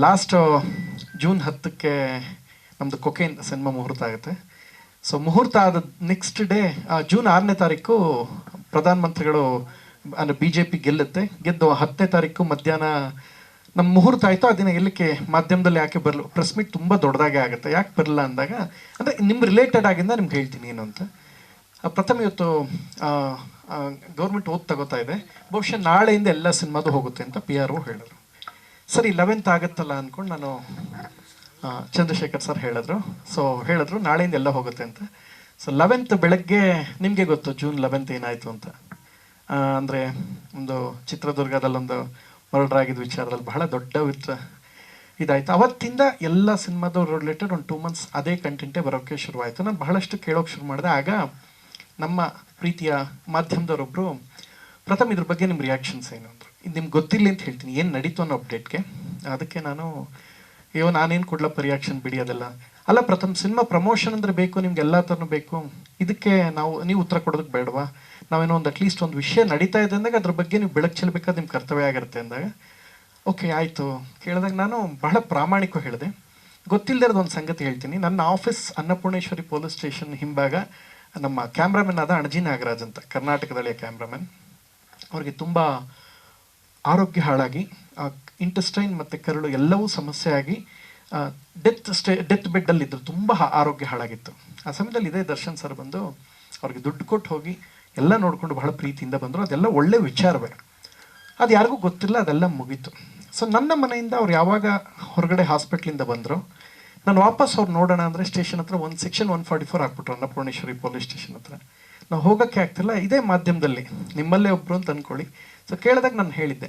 Last June 10ಕ್ಕೆ ನಮ್ಮದು cocaine cinema ಮುಹೂರ್ತ ಆಗುತ್ತೆ. ಸೊ ಮುಹೂರ್ತ ಆದ ನೆಕ್ಸ್ಟ್ ಡೇ ಜೂನ್ 6ನೇ ತಾರೀಕು ಪ್ರಧಾನಮಂತ್ರಿಗಳು ಅಂದರೆ BJP ಗೆದ್ದು 10ನೇ ತಾರೀಕು ಮಧ್ಯಾಹ್ನ ನಮ್ಮ ಮುಹೂರ್ತ ಆಯಿತು. ಆ ದಿನ ಎಲ್ಲಿಕ್ಕೆ ಮಾಧ್ಯಮದಲ್ಲಿ ಯಾಕೆ ಬರಲು, ಪ್ರೆಸ್ ಮೀಟ್ ತುಂಬ ದೊಡ್ಡದಾಗೆ ಆಗುತ್ತೆ, ಯಾಕೆ ಬರಲ್ಲ ಅಂದಾಗ ಅಂದರೆ ನಿಮ್ಮ ರಿಲೇಟೆಡ್ ಆಗಿಂದ ನಿಮ್ಗೆ ಹೇಳ್ತೀನಿ ಏನು ಅಂತ. ಪ್ರಥಮ ಇವತ್ತು ಗೌರ್ಮೆಂಟ್ ತಗೋತಾ ಇದೆ, ಬಹುಶಃ ನಾಳೆಯಿಂದ ಎಲ್ಲ ಸಿನಿಮಾದು ಹೋಗುತ್ತೆ ಅಂತ PRO ಹೇಳಿದ್ರು. ಸರಿ 11th ಆಗುತ್ತಲ್ಲ ಅಂದ್ಕೊಂಡು ನಾನು ಚಂದ್ರಶೇಖರ್ ಸರ್ ಹೇಳಿದ್ರು ನಾಳೆಯಿಂದ ಎಲ್ಲ ಹೋಗುತ್ತೆ ಅಂತ. ಸೊ 11th ಬೆಳಗ್ಗೆ ನಿಮಗೆ ಗೊತ್ತು ಜೂನ್ 11th ಏನಾಯಿತು ಅಂತ. ಅಂದರೆ ಒಂದು ಚಿತ್ರದುರ್ಗದಲ್ಲೊಂದು ಮರ್ಡರ್ ಆಗಿದ್ದ ವಿಚಾರದಲ್ಲಿ ಬಹಳ ದೊಡ್ಡ ಇದಾಯಿತು. ಅವತ್ತಿಂದ ಎಲ್ಲ ಸಿನಿಮಾದ ರಿಲೇಟೆಡ್ ಒಂದು 2 months ಅದೇ ಕಂಟೆಂಟೇ ಬರೋಕ್ಕೆ ಶುರುವಾಯಿತು. ನಾನು ಬಹಳಷ್ಟು ಕೇಳೋಕ್ಕೆ ಶುರು ಮಾಡಿದೆ. ಆಗ ನಮ್ಮ ಪ್ರೀತಿಯ ಮಾಧ್ಯಮದವರೊಬ್ಬರು, ಪ್ರಥಮ್ ಇದ್ರ ಬಗ್ಗೆ ನಿಮ್ಮ ರಿಯಾಕ್ಷನ್ಸ್ ಏನು ಅಂದರು. ಇದು ನಿಮ್ಗೆ ಗೊತ್ತಿಲ್ಲ ಅಂತ ಹೇಳ್ತೀನಿ, ಏನು ನಡೀತು ಅನ್ನೋ ಅಪ್ಡೇಟ್ಗೆ. ಅದಕ್ಕೆ ನಾನೇನು ಕೊಡ್ಲಪ್ಪ ರಿಯಾಕ್ಷನ್ ಬಿಡಿ ಅದೆಲ್ಲ ಅಲ್ಲ. ಪ್ರಥಮ್ ಸಿನಿಮಾ ಪ್ರಮೋಷನ್ ಅಂದರೆ ಬೇಕು, ನಿಮ್ಗೆ ಎಲ್ಲ ಥರನೂ ಬೇಕು, ಇದಕ್ಕೆ ನೀವು ಉತ್ತರ ಕೊಡೋದಕ್ಕೆ ಬೇಡವಾ? ನಾವೇನೋ ಒಂದು ಅಟ್ಲೀಸ್ಟ್ ಒಂದು ವಿಷಯ ನಡೀತಾ ಇದೆ ಅಂದಾಗ ಅದ್ರ ಬಗ್ಗೆ ನೀವು ಬೆಳಕು ಚೆಲ್ಲಬೇಕಾದ್ರೆ ನಿಮ್ಮ ಕರ್ತವ್ಯ ಆಗಿರುತ್ತೆ ಅಂದಾಗ ಓಕೆ ಆಯಿತು ಕೇಳಿದಾಗ ನಾನು ಬಹಳ ಪ್ರಾಮಾಣಿಕ ಹೇಳಿದೆ. ಗೊತ್ತಿಲ್ಲದಿರೋದು ಒಂದು ಸಂಗತಿ ಹೇಳ್ತೀನಿ. ನನ್ನ ಆಫೀಸ್ ಅನ್ನಪೂರ್ಣೇಶ್ವರಿ ಪೊಲೀಸ್ ಸ್ಟೇಷನ್ ಹಿಂಭಾಗ ನಮ್ಮ ಕ್ಯಾಮ್ರಾಮನ್ ಆದ ಅಣಜಿ ನಾಗರಾಜ್ ಅಂತ, ಕರ್ನಾಟಕದಲ್ಲಿಯ ಕ್ಯಾಮ್ರಾಮನ್. ಅವ್ರಿಗೆ ತುಂಬ ಆರೋಗ್ಯ ಹಾಳಾಗಿ ಇಂಟೆಸ್ಟೈನ್ ಮತ್ತು ಕರುಳು ಎಲ್ಲವೂ ಸಮಸ್ಯೆ ಆಗಿ ಡೆತ್ ಬೆಡ್ಡಲ್ಲಿದ್ದರು. ತುಂಬ ಆರೋಗ್ಯ ಹಾಳಾಗಿತ್ತು. ಆ ಸಮಯದಲ್ಲಿ ಇದೇ ದರ್ಶನ್ ಸರ್ ಬಂದು ಅವ್ರಿಗೆ ದುಡ್ಡು ಕೊಟ್ಟು ಹೋಗಿ ಎಲ್ಲ ನೋಡಿಕೊಂಡು ಬಹಳ ಪ್ರೀತಿಯಿಂದ ಬಂದರು. ಅದೆಲ್ಲ ಒಳ್ಳೆ ವಿಚಾರವೇ, ಅದು ಯಾರಿಗೂ ಗೊತ್ತಿಲ್ಲ, ಅದೆಲ್ಲ ಮುಗೀತು. ಸೊ ನನ್ನ ಮನೆಯಿಂದ ಅವ್ರು ಯಾವಾಗ ಹೊರಗಡೆ ಹಾಸ್ಪಿಟ್ಲಿಂದ ಬಂದರು, ನಾನು ವಾಪಸ್ ಅವ್ರು ನೋಡೋಣ ಅಂದರೆ ಸ್ಟೇಷನ್ ಹತ್ರ ಒಂದು ಸೆಕ್ಷನ್ 144 ಹಾಕ್ಬಿಟ್ರು ಅನ್ನಪೂರ್ಣೇಶ್ವರಿ ಪೊಲೀಸ್ ಸ್ಟೇಷನ್ ಹತ್ರ. ನಾವು ಹೋಗೋಕ್ಕೆ ಆಗ್ತಿಲ್ಲ. ಇದೇ ಮಾಧ್ಯಮದಲ್ಲಿ ನಿಮ್ಮಲ್ಲೇ ಒಬ್ಬರು ಅಂತ ಅಂದ್ಕೊಳ್ಳಿ. ಸೊ ಕೇಳಿದಾಗ ನಾನು ಹೇಳಿದ್ದೆ,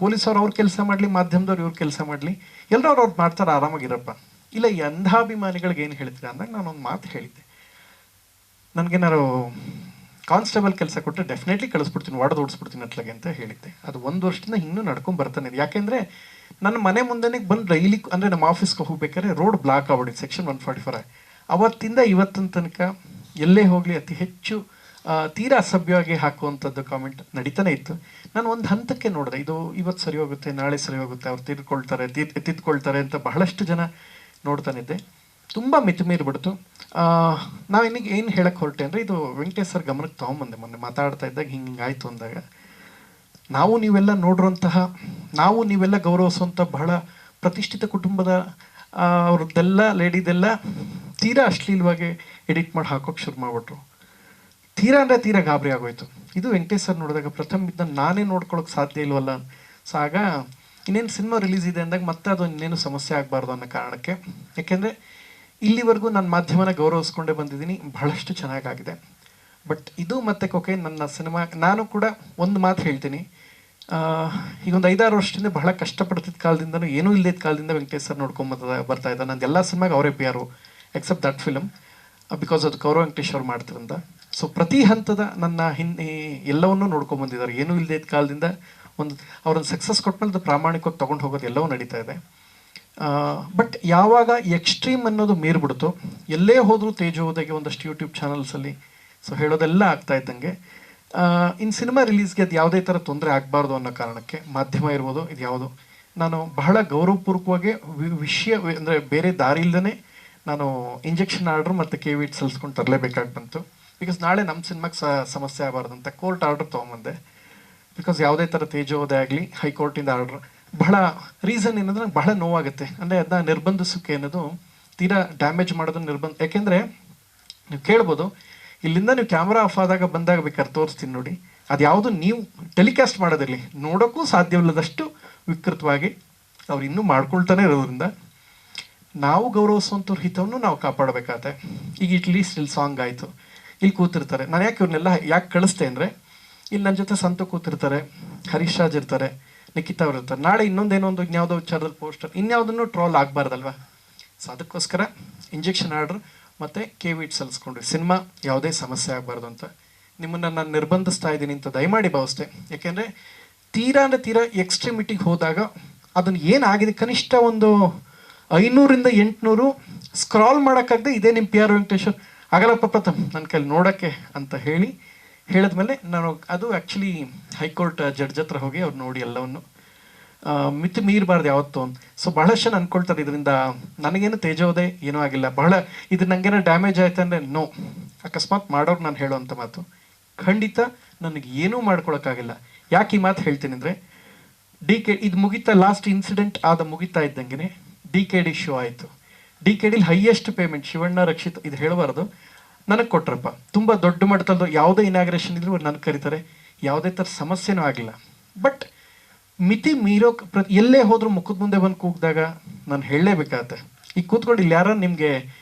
ಪೊಲೀಸವ್ರು ಅವ್ರ ಕೆಲಸ ಮಾಡಲಿ, ಮಾಧ್ಯಮದವ್ರು ಇವ್ರ ಕೆಲಸ ಮಾಡಲಿ, ಎಲ್ಲರೂ ಅವ್ರು ಮಾಡ್ತಾರೆ, ಆರಾಮಾಗಿರಪ್ಪ. ಇಲ್ಲ ಈ ಅಂಧಾಭಿಮಾನಿಗಳಿಗೆ ಏನು ಹೇಳ್ತೀರಾ ಅಂದಾಗ ನಾನೊಂದು ಮಾತು ಹೇಳಿದ್ದೆ, ನನಗೇನಾರು ಕಾನ್ಸ್ಟೇಬಲ್ ಕೆಲಸ ಕೊಟ್ಟರೆ ಡೆಫಿನೆಟ್ಲಿ ಕಳಿಸ್ಬಿಡ್ತೀನಿ, ಓಡಿಸ್ಬಿಡ್ತೀನಿ ಅಟ್ಲಾಗೆ ಅಂತ ಹೇಳಿದ್ದೆ. ಅದು 1 ವರ್ಷದಿಂದ ಇನ್ನೂ ನಡ್ಕೊಂಡು ಬರ್ತಾನೆ ಇದೆ. ಯಾಕೆಂದರೆ ನನ್ನ ಮನೆ ಮುಂದೆನೇ ಬಂದು ಡೈಲಿ ಅಂದರೆ ನಮ್ಮ ಆಫೀಸ್ಗೆ ಹೋಗ್ಬೇಕಾದ್ರೆ ರೋಡ್ ಬ್ಲಾಕ್ ಆಗ್ಬಿಟ್ಟಿತ್ತು ಸೆಕ್ಷನ್ 144. ಅವತ್ತಿಂದ ಇವತ್ತಿನ ತನಕ ಎಲ್ಲೇ ಹೋಗಲಿ ಅತಿ ಹೆಚ್ಚು ತೀರಾ ಅಸಭ್ಯವಾಗಿ ಹಾಕುವಂಥದ್ದು ಕಾಮೆಂಟ್ ನಡೀತಾನೆ ಇತ್ತು. ನಾನು ಒಂದು ಹಂತಕ್ಕೆ ನೋಡಿದೆ, ಇದು ಇವತ್ತು ಸರಿ ಹೋಗುತ್ತೆ, ನಾಳೆ ಸರಿ ಹೋಗುತ್ತೆ, ಅವ್ರು ತಿದ್ಕೊಳ್ತಾರೆ ಅಂತ ಬಹಳಷ್ಟು ಜನ ನೋಡ್ತಾನಿದ್ದೆ. ತುಂಬ ಮಿತಿಮೀರಿಬಿಡ್ತು. ನಾವಿನ್ನಿಗೆ ಏನು ಹೇಳಕ್ಕೆ ಹೊರಟೆ ಅಂದರೆ, ಇದು ವೆಂಕಟೇಶ್ ಸರ್ ಗಮನಕ್ಕೆ ತೊಗೊಂಬಂದೆ ಮೊನ್ನೆ ಮಾತಾಡ್ತಾ ಇದ್ದಾಗ ಹಿಂಗಾಯಿತು ಅಂದಾಗ. ನಾವು ನೀವೆಲ್ಲ ನೋಡಿರುವಂತಹ, ನಾವು ನೀವೆಲ್ಲ ಗೌರವಿಸುವಂಥ ಬಹಳ ಪ್ರತಿಷ್ಠಿತ ಕುಟುಂಬದ ಅವ್ರದ್ದೆಲ್ಲ ಲೇಡಿದೆಲ್ಲ ತೀರಾ ಅಶ್ಲೀಲವಾಗಿ ಎಡಿಟ್ ಮಾಡಿ ಹಾಕೋಕ್ಕೆ ಶುರು ಮಾಡಿಬಿಟ್ರು. ತೀರಾ ಗಾಬರಿ ಆಗೋಯ್ತು. ಇದು ವೆಂಕಟೇಶ್ ಸರ್ ನೋಡಿದಾಗ ಪ್ರಥಮ ಇದನ್ನು ನಾನೇ ನೋಡ್ಕೊಳ್ಳೋಕೆ ಸಾಧ್ಯ ಇಲ್ವಲ್ಲ. ಸೊ ಆಗ ಇನ್ನೇನು ಸಿನಿಮಾ ರಿಲೀಸ್ ಇದೆ ಅಂದಾಗ ಮತ್ತೆ ಅದು ಇನ್ನೇನು ಸಮಸ್ಯೆ ಆಗಬಾರ್ದು ಅನ್ನೋ ಕಾರಣಕ್ಕೆ, ಯಾಕೆಂದರೆ ಇಲ್ಲಿವರೆಗೂ ನಾನು ಮಾಧ್ಯಮನ ಗೌರವಿಸ್ಕೊಂಡೇ ಬಂದಿದ್ದೀನಿ, ಬಹಳಷ್ಟು ಚೆನ್ನಾಗಾಗಿದೆ. ಬಟ್ ಇದು ಮತ್ತೆ ಕೊಕೇನ್ ನನ್ನ ಸಿನಿಮಾ. ನಾನು ಕೂಡ ಒಂದು ಮಾತು ಹೇಳ್ತೀನಿ, ಈಗ ಒಂದು 5-6 ವರ್ಷದಿಂದ ಬಹಳ ಕಷ್ಟಪಡ್ತಿದ್ದ ಕಾಲದಿಂದನೂ ಏನೂ ಇಲ್ಲದ ಕಾಲದಿಂದ ವೆಂಕಟೇಶ್ ಸರ್ ಬರ್ತಾ ಇದ್ದ. ನಂದು ಎಲ್ಲ ಸಿನಿಮಾಗೆ ಅವರೇ PRO except that film, because ಅದು ಗೌರವ್ ವೆಂಕಟೇಶ್ ಅವ್ರು ಮಾಡ್ತಿರಂತ. ಸೊ ಪ್ರತಿ ಹಂತದ ನನ್ನ ಎಲ್ಲವನ್ನೂ ನೋಡ್ಕೊಂಬಂದಿದ್ದಾರೆ. ಏನೂ ಇಲ್ಲದೆ ಇದ್ದ ಕಾಲದಿಂದ ಅವ್ರನ್ನ ಸಕ್ಸಸ್ ಕೊಟ್ಮೇಲೆ ಅದು ಪ್ರಾಮಾಣಿಕವಾಗಿ ತೊಗೊಂಡು ಹೋಗೋದು ಎಲ್ಲವೂ ನಡೀತಾ ಇದೆ. ಬಟ್ ಯಾವಾಗ ಎಕ್ಸ್ಟ್ರೀಮ್ ಅನ್ನೋದು ಮೀರ್ಬಿಡ್ತು, ಎಲ್ಲೇ ಹೋದರೂ ತೇಜೋದಗೆ ಒಂದಷ್ಟು ಯೂಟ್ಯೂಬ್ ಚಾನಲ್ಸಲ್ಲಿ ಸೊ ಹೇಳೋದೆಲ್ಲ ಆಗ್ತಾ ಇದ್ದಂಗೆ ಇನ್ನು ಸಿನಿಮಾ ರಿಲೀಸ್ಗೆ ಅದು ಯಾವುದೇ ಥರ ತೊಂದರೆ ಆಗಬಾರ್ದು ಅನ್ನೋ ಕಾರಣಕ್ಕೆ ಮಾಧ್ಯಮ ಇರ್ಬೋದು ಇದು ಯಾವುದು, ನಾನು ಬಹಳ ಗೌರವಪೂರ್ವಕವಾಗಿ ವಿಷಯ ಅಂದರೆ ಬೇರೆ ದಾರಿ ಇಲ್ಲದೇ ನಾನು ಇಂಜೆಕ್ಷನ್ ಆರ್ಡ್ರ್ ಮತ್ತು KVIT ಸಲ್ಲಿಸ್ಕೊಂಡು ತರಲೇಬೇಕಾಗಿ ಬಂತು. ಬಿಕಾಸ್ ನಾಳೆ ನಮ್ಮ ಸಿನಿಮಾಗೆ ಸಮಸ್ಯೆ ಆಗಬಾರ್ದು ಅಂತ ಕೋರ್ಟ್ ಆರ್ಡ್ರ್ ತೊಗೊಂಬಂದೆ. ಬಿಕಾಸ್ ಯಾವುದೇ ಥರ ತೇಜೋವಧೆ ಆಗಲಿ ಹೈಕೋರ್ಟಿಂದ ಆರ್ಡ್ರ್ ಬಹಳ ರೀಸನ್ ಏನಂದ್ರೆ ನಂಗೆ ಬಹಳ ನೋವಾಗುತ್ತೆ. ಅಂದರೆ ಅದನ್ನ ನಿರ್ಬಂಧಿಸೋಕೆ ಅನ್ನೋದು ತೀರಾ ಡ್ಯಾಮೇಜ್ ಮಾಡೋದು ಯಾಕೆಂದರೆ ನೀವು ಕೇಳ್ಬೋದು, ಇಲ್ಲಿಂದ ನೀವು ಕ್ಯಾಮ್ರಾ ಆಫ್ ಆದಾಗ ಬಂದಾಗ ಬೇಕಾದ್ರೆ ತೋರಿಸ್ತೀನಿ ನೋಡಿ, ಅದು ಯಾವುದು ನೀವು ಟೆಲಿಕಾಸ್ಟ್ ಮಾಡೋದಿರಲಿ ನೋಡೋಕ್ಕೂ ಸಾಧ್ಯವಿಲ್ಲದಷ್ಟು ವಿಕೃತವಾಗಿ ಅವ್ರು ಇನ್ನೂ ಮಾಡ್ಕೊಳ್ತಾನೆ ಇರೋದ್ರಿಂದ ನಾವು ಗೌರವಿಸುವಂಥವ್ರ ಹಿತವನ್ನು ನಾವು ಕಾಪಾಡಬೇಕಾಗತ್ತೆ. ಈಗ ಅಟ್ಲೀಸ್ಟ್ ಇಲ್ಲಿ ಸಾಂಗ್ ಆಯಿತು, ಇಲ್ಲಿ ಕೂತಿರ್ತಾರೆ. ನಾನು ಯಾಕೆ ಕಳಿಸ್ತೆ ಅಂದರೆ, ಇಲ್ಲಿ ನನ್ನ ಜೊತೆ ಸಂತು ಕೂತಿರ್ತಾರೆ, ಹರೀಶ್ ರಾಜ್ ಇರ್ತಾರೆ, ನಿಖಿತಾ ಅವ್ರು ಇರ್ತಾರೆ. ನಾಳೆ ಇನ್ನೊಂದೇನೊಂದು ಇನ್ಯಾವುದೋ ವಿಚಾರದಲ್ಲಿ ಪೋಸ್ಟರ್ ಇನ್ಯಾವುದನ್ನು ಟ್ರೋಲ್ ಆಗಬಾರ್ದಲ್ವ. ಸೊ ಅದಕ್ಕೋಸ್ಕರ ಇಂಜೆಕ್ಷನ್ ಆರ್ಡ್ರ್ ಮತ್ತು KVIT ಸಲ್ಲಿಸ್ಕೊಂಡ್ರಿ, ಸಿನಿಮಾ ಯಾವುದೇ ಸಮಸ್ಯೆ ಆಗಬಾರ್ದು ಅಂತ ನಿಮ್ಮನ್ನು ನಾನು ನಿರ್ಬಂಧಿಸ್ತಾ ಇದ್ದೀನಿ ಅಂತ ದಯಮಾಡಿ ಭಾವಿಸ್ತೆ. ಯಾಕೆಂದರೆ ತೀರಾ ಎಕ್ಸ್ಟ್ರೀಮಿಟಿಗೆ ಹೋದಾಗ ಅದನ್ನು ಏನಾಗಿದೆ, ಕನಿಷ್ಠ ಒಂದು 500ರಿಂದ 800 ಸ್ಕ್ರಾಲ್ ಮಾಡೋಕ್ಕಾಗದೆ ಇದೇ ನಿಮ್ಮ PRO ವೆಂಕಟೇಶ್ವರ್ ಆಗಲ್ಲಪ್ಪ ಪ್ರಥಮ್ ನನ್ನ ಕೈಲಿ ನೋಡೋಕ್ಕೆ ಅಂತ ಹೇಳಿದ್ಮೇಲೆ ನಾನು ಅದು ಆ್ಯಕ್ಚುಲಿ ಹೈಕೋರ್ಟ್ ಜಡ್ಜ್ ಹತ್ರ ಹೋಗಿ ಅವ್ರು ನೋಡಿ ಎಲ್ಲವನ್ನು ಮಿತಿ ಮೀರಬಾರ್ದು ಯಾವತ್ತೂ ಅಂತ. ಸೊ ಬಹಳಷ್ಟು ಜನ ಅನ್ಕೊಳ್ತಾರೆ ಇದರಿಂದ ನನಗೇನು ತೇಜೋದೆ ಏನೂ ಆಗಿಲ್ಲ, ಬಹಳ ಇದು ನನಗೇನೋ ಡ್ಯಾಮೇಜ್ ಆಯ್ತು ಅಂದರೆ ನೋ. ಅಕಸ್ಮಾತ್ ಮಾಡೋರು ನಾನು ಹೇಳೋವಂಥ ಮಾತು, ಖಂಡಿತ ನನಗೆ ಏನೂ ಮಾಡ್ಕೊಳಕ್ಕಾಗಿಲ್ಲ. ಯಾಕೆ ಈ ಮಾತು ಹೇಳ್ತೀನಿ ಅಂದರೆ, ಇದು ಮುಗಿತಾ, ಲಾಸ್ಟ್ ಇನ್ಸಿಡೆಂಟ್ ಮುಗಿತಾ ಇದ್ದಂಗೆ DKD ಶೋ ಆಯಿತು. DKDಲಿ ಹೈಯೆಸ್ಟ್ ಪೇಮೆಂಟ್ ಶಿವಣ್ಣ ರಕ್ಷಿತ್ ಇದು ಹೇಳಬಾರ್ದು ನನಗೆ ಕೊಟ್ರಪ್ಪ. ತುಂಬ ದೊಡ್ಡ ಮಟ್ಟದಲ್ಲೂ ಯಾವುದೇ ಇನಾಗ್ರೇಷನ್ ಇದ್ರೂ ನನಗೆ ಕರೀತಾರೆ, ಯಾವುದೇ ಥರ ಸಮಸ್ಯೆನೂ ಆಗಿಲ್ಲ. ಬಟ್ ಮಿತಿ ಮೀರೋ ಎಲ್ಲೇ ಹೋದರೂ ಮುಖದ ಮುಂದೆ ಬಂದು ಕೂಗಿದಾಗ ನಾನು ಹೇಳಲೇಬೇಕಾಗತ್ತೆ. ಈಗ ಕೂತ್ಕೊಂಡು ಇಲ್ಲಿ ಯಾರೋ ನಿಮಗೆ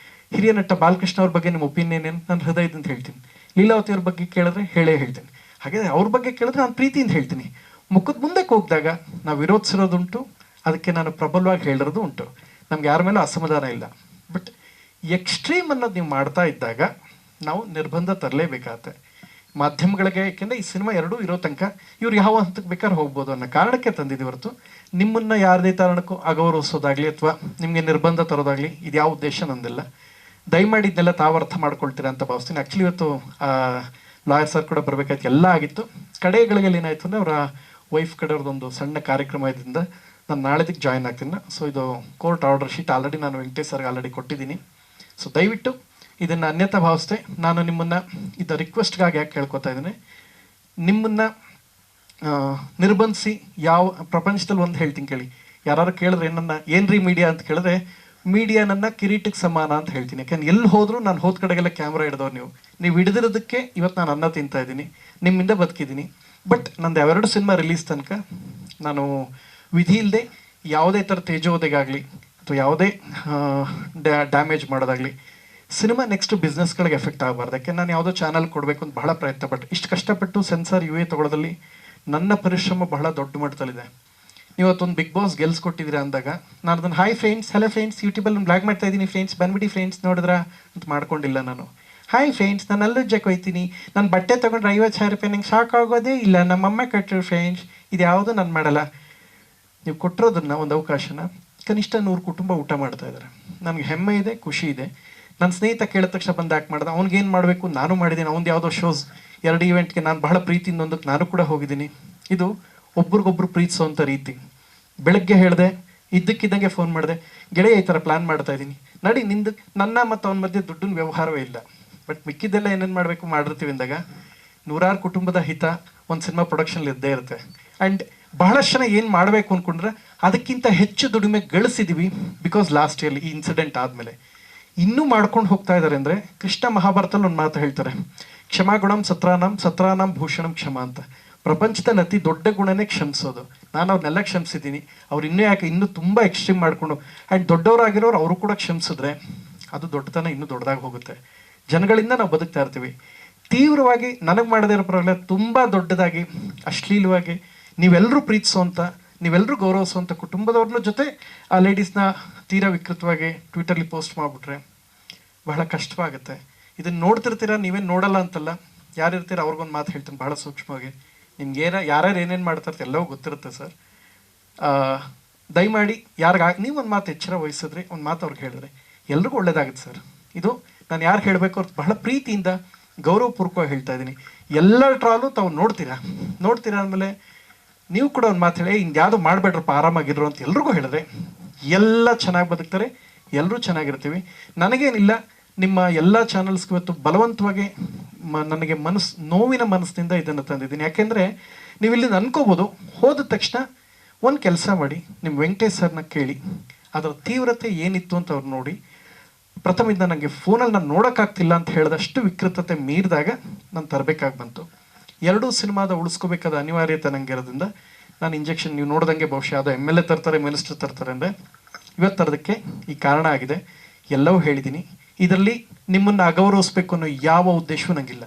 ಹಿರಿಯ ನಟ ಬಾಲಕೃಷ್ಣ ಅವ್ರ ಬಗ್ಗೆ ನಿಮ್ಮ ಒಪಿನಿಯನ್ ಏನು, ನಾನು ಹೃದಯದಿಂದ ಹೇಳ್ತೀನಿ. ಲೀಲಾವತಿ ಅವ್ರ ಬಗ್ಗೆ ಕೇಳಿದ್ರೆ ಹೇಳೇ ಹೇಳ್ತೀನಿ. ಹಾಗೆ ಅವ್ರ ಬಗ್ಗೆ ಕೇಳಿದ್ರೆ ನಾನು ಪ್ರೀತಿಯಿಂದ ಹೇಳ್ತೀನಿ. ಮುಖದ ಮುಂದೆ ಕೂಗಿದಾಗ ನಾವು ವಿರೋಧಿಸಿರೋದುಂಟು, ಅದಕ್ಕೆ ನಾನು ಪ್ರಬಲವಾಗಿ ಹೇಳಿರೋದು ಉಂಟು. ನಮ್ಗೆ ಯಾರ ಮೇಲೂ ಅಸಮಾಧಾನ ಇಲ್ಲ. ಬಟ್ ಎಕ್ಸ್ಟ್ರೀಮ್ ಅನ್ನೋದು ನೀವು ಮಾಡ್ತಾ ಇದ್ದಾಗ ನಾವು ನಿರ್ಬಂಧ ತರಲೇಬೇಕಾಗತ್ತೆ ಮಾಧ್ಯಮಗಳಿಗೆ. ಯಾಕೆಂದರೆ ಈ ಸಿನಿಮಾ ಎರಡೂ ಇರೋ ತನಕ ಇವ್ರು ಯಾವ ಹಂತಕ್ಕೆ ಬೇಕಾದ್ರೆ ಹೋಗ್ಬೋದು ಅನ್ನೋ ಕಾರಣಕ್ಕೆ ತಂದಿದ್ದೀವಿ ಹೊರತು ನಿಮ್ಮನ್ನು ಯಾರದೇ ಕಾರಣಕ್ಕೂ ಅಗೌರವಿಸೋದಾಗಲಿ ಅಥವಾ ನಿಮಗೆ ನಿರ್ಬಂಧ ತರೋದಾಗಲಿ ಇದು ಯಾವ ಉದ್ದೇಶ ನಂದಿಲ್ಲ. ದಯಮಾಡಿ ಇದನ್ನೆಲ್ಲ ತಾವು ಅರ್ಥ ಮಾಡ್ಕೊಳ್ತೀರಾ ಅಂತ ಭಾವಿಸ್ತೀನಿ. ಆ್ಯಕ್ಚುಲಿ ಇವತ್ತು ಲಾಯರ್ ಸರ್ ಕೂಡ ಬರಬೇಕಾಯ್ತು, ಎಲ್ಲ ಆಗಿತ್ತು. ಕಡೆಗಳಿಗೆ ಏನಾಯಿತು ಅಂದರೆ ಅವರ ವೈಫ್ ಕಡೆಯವ್ರದ್ದೊಂದು ಸಣ್ಣ ಕಾರ್ಯಕ್ರಮ ಇದರಿಂದ ನಾನು ನಾಳೆದಕ್ಕೆ ಜಾಯ್ನ್ ಆಗ್ತೀನಿ. ಸೊ ಇದು ಕೋರ್ಟ್ ಆರ್ಡರ್ ಶೀಟ್ ಆಲ್ರೆಡಿ ನಾನು ವೆಂಕಟೇಶ್ ಸರ್ಗೆ ಆಲ್ರೆಡಿ ಕೊಟ್ಟಿದ್ದೀನಿ. ಸೊ ದಯವಿಟ್ಟು ಇದನ್ನು ಅನ್ಯತಾ ಭಾವಿಸ್ದೆ. ನಾನು ನಿಮ್ಮನ್ನು ಇದು ರಿಕ್ವೆಸ್ಟ್ಗಾಗಿ ಯಾಕೆ ಕೇಳ್ಕೊತಾ ಇದ್ದೀನಿ, ನಿಮ್ಮನ್ನು ನಿರ್ಬಂಧಿಸಿ ಯಾವ ಪ್ರಪಂಚದಲ್ಲಿ ಒಂದು ಹೇಳ್ತೀನಿ ಕೇಳಿ. ಯಾರು ಕೇಳಿದ್ರೆ ಏನ್ರಿ ಮೀಡಿಯಾ ಅಂತ ಕೇಳಿದ್ರೆ, ಮೀಡಿಯಾ ನನ್ನ ಕಿರೀಟಕ್ಕೆ ಸಮಾನ ಅಂತ ಹೇಳ್ತೀನಿ. ಯಾಕೆಂದ್ರೆ ಎಲ್ಲಿ ಹೋದರೂ ನಾನು ಹೋದ ಕಡೆಗೆಲ್ಲ ಕ್ಯಾಮ್ರಾ ಹಿಡಿದವ್ರು ನೀವು ಹಿಡಿದಿರೋದಕ್ಕೆ ಇವತ್ತು ನಾನು ಅನ್ನ ತಿಂತಾ ಇದ್ದೀನಿ, ನಿಮ್ಮಿಂದ ಬದುಕಿದ್ದೀನಿ. ಬಟ್ ನಂದು ಯಾವೆರಡು ಸಿನಿಮಾ ರಿಲೀಸ್ ತನಕ ನಾನು ವಿಧಿ ಇಲ್ಲದೆ ಯಾವುದೇ ಥರ ತೇಜೋವಧೆಗಾಗಲಿ ಅಥವಾ ಯಾವುದೇ ಡ್ಯಾಮೇಜ್ ಮಾಡೋದಾಗಲಿ, ಸಿನಿಮಾ ನೆಕ್ಸ್ಟ್ ಬಿಸ್ನೆಸ್ಗಳಿಗೆ ಎಫೆಕ್ಟ್ ಆಗಬಾರ್ದು. ಯಾಕೆ ನಾನು ಯಾವುದೋ ಚಾನಲ್ ಕೊಡಬೇಕು ಅಂತ ಬಹಳ ಪ್ರಯತ್ನ ಪಟ್ಟು ಇಷ್ಟು ಕಷ್ಟಪಟ್ಟು ಸೆನ್ಸಾರ್ UA ತಗೊಳ್ಳೋದಲ್ಲಿ ನನ್ನ ಪರಿಶ್ರಮ ಬಹಳ ದೊಡ್ಡ ಮಟ್ಟದಲ್ಲಿದೆ. ನೀವತ್ತೊಂದು ಬಿಗ್ ಬಾಸ್ ಗೆಲ್ಸ್ಕೊಟ್ಟಿದ್ದೀರಾ ಅಂದಾಗ ನಾನು ಅದನ್ನು ಹಾಯ್ ಫ್ರೆಂಡ್ಸ್, ಹಲೋ ಫ್ರೆಂಡ್ಸ್, ಯೂಟ್ಯೂಬಲ್ಲಿ ಬ್ಲಾಗ್ ಮಾಡ್ತಾ ಇದ್ದೀನಿ ಫ್ರೆಂಡ್ಸ್, ಬಂದ್ಬಿಡಿ ಫ್ರೆಂಡ್ಸ್ ನೋಡಿದ್ರಾ ಅಂತ ಮಾಡ್ಕೊಂಡಿಲ್ಲ. ನಾನು ಹಾಯ್ ಫ್ರೆಂಡ್ಸ್, ನಾನು ಅಲ್ಲುಜ್ಜಕ್ಕೆ ಹೋಯ್ತೀನಿ, ನಾನು ಬಟ್ಟೆ ತೊಗೊಂಡ್ರೆ 50,000 ರೂಪಾಯಿ ನಂಗೆ ಸಾಕಾಗೋದೇ ಇಲ್ಲ, ನಮ್ಮಮ್ಮ ಕಟ್ಟಿರು ಫ್ರೆಂಡ್ಸ್, ಇದು ಯಾವುದು ನಾನು ಮಾಡಲ್ಲ. ನೀವು ಕೊಟ್ಟಿರೋದನ್ನ ಒಂದು ಅವಕಾಶನ ಕನಿಷ್ಠ 100 ಕುಟುಂಬ ಊಟ ಮಾಡ್ತಾ ಇದ್ದಾರೆ. ನನಗೆ ಹೆಮ್ಮೆ ಇದೆ, ಖುಷಿ ಇದೆ. ನನ್ನ ಸ್ನೇಹಿತ ಕೇಳಿದ ತಕ್ಷಣ ಬಂದು ಯಾಕೆ ಮಾಡ್ದೆ, ಅವ್ನಿಗೇನು ಮಾಡಬೇಕು ನಾನು ಮಾಡಿದ್ದೀನಿ. ಅವ್ನು ಯಾವುದೋ ಶೋಸ್ 2 ಇವೆಂಟ್ಗೆ ನಾನು ಬಹಳ ಪ್ರೀತಿಯಿಂದ ಒಂದಕ್ಕೆ ನಾನು ಕೂಡ ಹೋಗಿದ್ದೀನಿ. ಇದು ಒಬ್ರಿಗೊಬ್ರು ಪ್ರೀತಿಸೋವಂಥ ರೀತಿ. ಬೆಳಗ್ಗೆ ಹೇಳಿದೆ, ಇದ್ದಕ್ಕಿದ್ದಂಗೆ ಫೋನ್ ಮಾಡಿದೆ, ಗೆಳೆಯ ಈ ಥರ ಪ್ಲ್ಯಾನ್ ಮಾಡ್ತಾ ಇದ್ದೀನಿ, ನಡಿ ನಿಂದು. ನನ್ನ ಮತ್ತು ಅವನ ಮಧ್ಯೆ ದುಡ್ಡಿನ ವ್ಯವಹಾರವೇ ಇಲ್ಲ. ಬಟ್ ಮಿಕ್ಕಿದ್ದೆಲ್ಲ ಏನೇನು ಮಾಡಬೇಕು ಮಾಡಿರ್ತೀವಿ ಅಂದಾಗ 100 ಕುಟುಂಬದ ಹಿತ ಒಂದು ಸಿನಿಮಾ ಪ್ರೊಡಕ್ಷನ್ಲಿ ಇದ್ದೇ ಇರುತ್ತೆ. ಆ್ಯಂಡ್ ಬಹಳಷ್ಟು ಜನ ಏನು ಮಾಡಬೇಕು ಅಂದ್ಕೊಂಡ್ರೆ ಅದಕ್ಕಿಂತ ಹೆಚ್ಚು ದುಡಿಮೆ ಗಳಿಸಿದ್ದೀವಿ. ಬಿಕಾಸ್ ಲಾಸ್ಟ್ ಇಯರ್ಲಿ ಈ ಇನ್ಸಿಡೆಂಟ್ ಆದಮೇಲೆ ಇನ್ನೂ ಮಾಡ್ಕೊಂಡು ಹೋಗ್ತಾ ಇದ್ದಾರೆ. ಅಂದರೆ ಕೃಷ್ಣ ಮಹಾಭಾರತಲ್ಲಿ ಒಂದು ಮಾತು ಹೇಳ್ತಾರೆ, ಕ್ಷಮಾಗುಣಂ ಸತ್ರಾನಾಂ ಭೂಷಣಂ ಕ್ಷಮ ಅಂತ. ಪ್ರಪಂಚದಲ್ಲಿ ಅತಿ ದೊಡ್ಡ ಗುಣನೇ ಕ್ಷಮಿಸೋದು. ನಾನು ಅವ್ರನ್ನೆಲ್ಲ ಕ್ಷಮಿಸಿದ್ದೀನಿ. ಅವ್ರು ಇನ್ನೂ ತುಂಬ ಎಕ್ಸ್ಟ್ರೀಮ್ ಮಾಡಿಕೊಂಡು ಆ್ಯಂಡ್ ದೊಡ್ಡವರಾಗಿರೋರು ಅವರು ಕೂಡ ಕ್ಷಮಿಸಿದ್ರೆ ಅದು ದೊಡ್ಡತನ ಇನ್ನೂ ದೊಡ್ಡದಾಗಿ ಹೋಗುತ್ತೆ. ಜನಗಳಿಂದ ನಾವು ಬದುಕ್ತಾ ಇರ್ತೀವಿ. ತೀವ್ರವಾಗಿ ನನಗೆ ಮಾಡದೇ ಇರೋ ಪರವಾಗಿಲ್ಲ, ತುಂಬ ದೊಡ್ಡದಾಗಿ ಅಶ್ಲೀಲವಾಗಿ ನೀವೆಲ್ಲರೂ ಪ್ರೀತಿಸೋವಂಥ, ನೀವೆಲ್ಲರೂ ಗೌರವಿಸುವಂಥ ಕುಟುಂಬದವ್ರನ್ನ ಜೊತೆ ಆ ಲೇಡೀಸ್ನ ತೀರಾ ವಿಕೃತವಾಗಿ ಟ್ವಿಟರ್ಲಿ ಪೋಸ್ಟ್ ಮಾಡಿಬಿಟ್ರೆ ಬಹಳ ಕಷ್ಟವಾಗುತ್ತೆ. ಇದನ್ನು ನೋಡ್ತಿರ್ತೀರ, ನೀವೇನು ನೋಡಲ್ಲ ಅಂತಲ್ಲ, ಯಾರಿರ್ತೀರ ಅವ್ರಿಗೊಂದು ಮಾತು ಹೇಳ್ತೀನಿ ಭಾಳ ಸೂಕ್ಷ್ಮವಾಗಿ. ನಿಮ್ಗೆ ಯಾರ್ಯಾರು ಏನೇನು ಮಾಡ್ತಾರೆ ಎಲ್ಲವೂ ಗೊತ್ತಿರುತ್ತೆ ಸರ್. ದಯಮಾಡಿ ನೀವು ಒಂದು ಮಾತು ಎಚ್ಚರ ವಹಿಸಿದ್ರಿ, ಒಂದು ಮಾತು ಅವ್ರಿಗೆ ಹೇಳಿದ್ರೆ ಎಲ್ರಿಗೂ ಒಳ್ಳೇದಾಗುತ್ತೆ ಸರ್. ಇದು ನಾನು ಯಾರು ಹೇಳಬೇಕು ಅವ್ರು ಬಹಳ ಪ್ರೀತಿಯಿಂದ ಗೌರವಪೂರ್ವಕವಾಗಿ ಹೇಳ್ತಾ ಇದ್ದೀನಿ. ಎಲ್ಲ ಟ್ರಾಲು ತಾವು ನೋಡ್ತೀರಾ ಅಂದಮೇಲೆ ನೀವು ಕೂಡ ಒಂದು ಮಾತು ಹೇಳಿ, ಹಿಂಗೆ ಯಾವುದು ಮಾಡಬೇಡ್ರಪ್ಪ, ಆರಾಮಾಗಿರೋ ಅಂತ ಎಲ್ರಿಗೂ ಹೇಳಿದ್ರೆ ಎಲ್ಲ ಚೆನ್ನಾಗಿ ಬದುಕ್ತಾರೆ, ಎಲ್ಲರೂ ಚೆನ್ನಾಗಿರ್ತೀವಿ. ನನಗೇನಿಲ್ಲ, ನಿಮ್ಮ ಎಲ್ಲ ಚಾನಲ್ಸ್ಗೆ ಇವತ್ತು ಬಲವಂತವಾಗಿ ನನಗೆ ನೋವಿನ ಮನಸ್ಸಿನಿಂದ ಇದನ್ನು ತಂದಿದ್ದೀನಿ. ಯಾಕೆಂದರೆ ನೀವು ಇಲ್ಲಿ ಅನ್ಕೋಬೋದು, ಹೋದ ತಕ್ಷಣ ಒಂದು ಕೆಲಸ ಮಾಡಿ, ನಿಮ್ಮ ವೆಂಕಟೇಶ್ ಸರ್ನ ಕೇಳಿ ಅದರ ತೀವ್ರತೆ ಏನಿತ್ತು ಅಂತ ಅವ್ರು ನೋಡಿ. ಪ್ರಥಮದಿಂದ ನನಗೆ ಫೋನಲ್ಲಿ ನಾನು ನೋಡೋಕ್ಕಾಗ್ತಿಲ್ಲ ಅಂತ ಹೇಳಿದಷ್ಟು ವಿಕೃತತೆ ಮೀರಿದಾಗ ನಾನು ತರಬೇಕಾಗಿ ಬಂತು. ಎರಡೂ ಸಿನಿಮಾದ ಉಳಿಸ್ಕೋಬೇಕಾದ ಅನಿವಾರ್ಯತೆ ನನಗೆ ಇರೋದ್ರಿಂದ ನಾನು ಇಂಜೆಕ್ಷನ್, ನೀವು ನೋಡ್ದಂಗೆ ಬಹುಶಃ ಅದು MLA ತರ್ತಾರೆ, ಮಿನಿಸ್ಟರ್ ತರ್ತಾರೆ ಅಂದರೆ ಇವತ್ತು ತರೋದಕ್ಕೆ ಈ ಕಾರಣ ಆಗಿದೆ. ಎಲ್ಲವೂ ಹೇಳಿದ್ದೀನಿ. ಇದರಲ್ಲಿ ನಿಮ್ಮನ್ನು ಅಗೌರವಿಸ್ಬೇಕು ಅನ್ನೋ ಯಾವ ಉದ್ದೇಶವೂ ನನಗಿಲ್ಲ.